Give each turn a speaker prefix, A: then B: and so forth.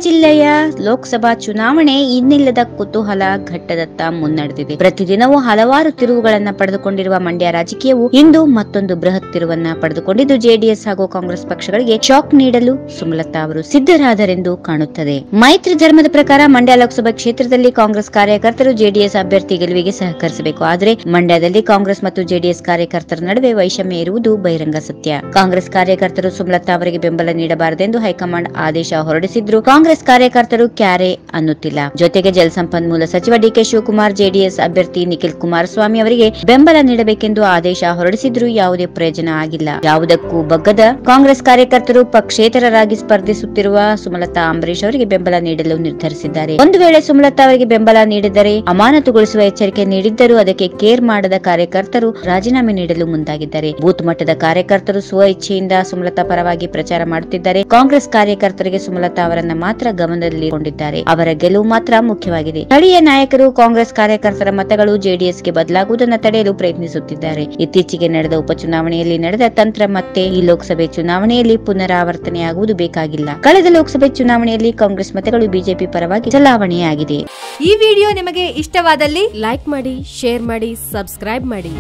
A: ಜಿಲ್ಲೆಯ ಲೋಕಸಭಾ ಚುನಾವಣೆ ಇನ್ನಿಲ್ಲದ ಕುತೂಹಲ ಘಟ್ಟದತ್ತ ಮುನ್ನಡೆದಿದೆ. ಪ್ರತಿದಿನವೂ ಹಲವಾರು ತಿರುವುಗಳನ್ನ ಪಡೆದುಕೊಂಡಿರುವ ಮಂಡ್ಯ ರಾಜಕೀಯವು ಇಂದು ಮತ್ತೊಂದು ಬೃಹತ್ ತಿರುವನ್ನ ಪಡೆದುಕೊಂಡಿದ್ದು ಜೆಡಿಎಸ್ ಹಾಗೂ ಕಾಂಗ್ರೆಸ್ ಪಕ್ಷಗಳಿಗೆ ಶಾಕ್ ನೀಡಲು ಸುಮಲತಾ ಅವರು ಸಿದ್ಧರಾದರೆಂದು ಕಾಣುತ್ತದೆ. ಮೈತ್ರಿ ಧರ್ಮದ ಪ್ರಕಾರ ಮಂಡ್ಯ ಲೋಕಸಭಾ ಕ್ಷೇತ್ರದಲ್ಲಿ ಕಾಂಗ್ರೆಸ್ ಕಾರ್ಯಕರ್ತರು ಜೆಡಿಎಸ್ ಅಭ್ಯರ್ಥಿ ಗೆಲುವಿಗೆ ಸಹಕರಿಸಬೇಕು. ಆದರೆ ಮಂಡ್ಯದಲ್ಲಿ ಕಾಂಗ್ರೆಸ್ ಮತ್ತು ಜೆಡಿಎಸ್ ಕಾರ್ಯಕರ್ತರ ನಡುವೆ ವೈಷಮ್ಯ ಇರುವುದು ಬಹಿರಂಗ ಸತ್ಯ. ಕಾಂಗ್ರೆಸ್ ಕಾರ್ಯಕರ್ತರು ಸುಮಲತಾ ಅವರಿಗೆ ಬೆಂಬಲ ನೀಡಬಾರದೆಂದು ಹೈಕಮಾಂಡ್ ಆದೇಶ ಹೊರಡಿಸಿದ್ರು ಕಾಂಗ್ರೆಸ್ ಕಾರ್ಯಕರ್ತರು ಕ್ಯಾರೆ ಅನ್ನುತ್ತಿಲ್ಲ. ಜೊತೆಗೆ ಜಲಸಂಪನ್ಮೂಲ ಸಚಿವ ಡಿಕೆ ಶಿವಕುಮಾರ್ ಜೆಡಿಎಸ್ ಅಭ್ಯರ್ಥಿ ನಿಖಿಲ್ ಕುಮಾರಸ್ವಾಮಿ ಅವರಿಗೆ ಬೆಂಬಲ ನೀಡಬೇಕೆಂದು ಆದೇಶ ಹೊರಡಿಸಿದ್ರು ಯಾವುದೇ ಪ್ರಯೋಜನ ಆಗಿಲ್ಲ. ಯಾವುದಕ್ಕೂ ಬಗ್ಗದ ಕಾಂಗ್ರೆಸ್ ಕಾರ್ಯಕರ್ತರು ಪಕ್ಷೇತರರಾಗಿ ಸ್ಪರ್ಧಿಸುತ್ತಿರುವ ಸುಮಲತಾ ಅಂಬರೀಶ್ ಅವರಿಗೆ ಬೆಂಬಲ ನೀಡಲು ನಿರ್ಧರಿಸಿದ್ದಾರೆ. ಒಂದು ವೇಳೆ ಸುಮಲತಾ ಅವರಿಗೆ ಬೆಂಬಲ ನೀಡಿದರೆ ಅಮಾನತುಗೊಳಿಸುವ ಎಚ್ಚರಿಕೆ ನೀಡಿದ್ದರೂ ಅದಕ್ಕೆ ಕೇರ್ ಮಾಡದ ಕಾರ್ಯಕರ್ತರು ರಾಜೀನಾಮೆ ನೀಡಲು ಮುಂದಾಗಿದ್ದಾರೆ. ಬೂತ್ ಮಟ್ಟದ ಕಾರ್ಯಕರ್ತರು ಸ್ವ ಇಚ್ಛೆಯಿಂದ ಸುಮಲತಾ ಪರವಾಗಿ ಪ್ರಚಾರ ಮಾಡುತ್ತಿದ್ದಾರೆ. ಕಾಂಗ್ರೆಸ್ ಕಾರ್ಯಕರ್ತರಿಗೆ ಸುಮಲತಾ ಅವರನ್ನ ಮಾತ್ರ ಗಮನದಲ್ಲಿಕೊಂಡಿದ್ದಾರೆ. ಅವರ ಗೆಲುವು ಮಾತ್ರ ಮುಖ್ಯವಾಗಿದೆ. ಸ್ಥಳೀಯ ನಾಯಕರು ಕಾಂಗ್ರೆಸ್ ಕಾರ್ಯಕರ್ತರ ಮತಗಳು ಜೆಡಿಎಸ್ಗೆ ಬದಲಾಗುವುದನ್ನು ತಡೆಯಲು ಪ್ರಯತ್ನಿಸುತ್ತಿದ್ದಾರೆ. ಇತ್ತೀಚೆಗೆ ನಡೆದ ಉಪಚುನಾವಣೆಯಲ್ಲಿ ನಡೆದ ತಂತ್ರ ಮತ್ತೆ ಈ ಲೋಕಸಭೆ ಚುನಾವಣೆಯಲ್ಲಿ ಪುನರಾವರ್ತನೆಯಾಗುವುದು ಬೇಕಾಗಿಲ್ಲ. ಕಳೆದ ಲೋಕಸಭೆ ಚುನಾವಣೆಯಲ್ಲಿ ಕಾಂಗ್ರೆಸ್ ಮತಗಳು ಬಿಜೆಪಿ ಪರವಾಗಿ ಚಲಾವಣೆಯಾಗಿದೆ.
B: ಈ ವಿಡಿಯೋ ನಿಮಗೆ ಇಷ್ಟವಾದಲ್ಲಿ ಲೈಕ್ ಮಾಡಿ, ಶೇರ್ ಮಾಡಿ, ಸಬ್ಸ್ಕ್ರೈಬ್ ಮಾಡಿ.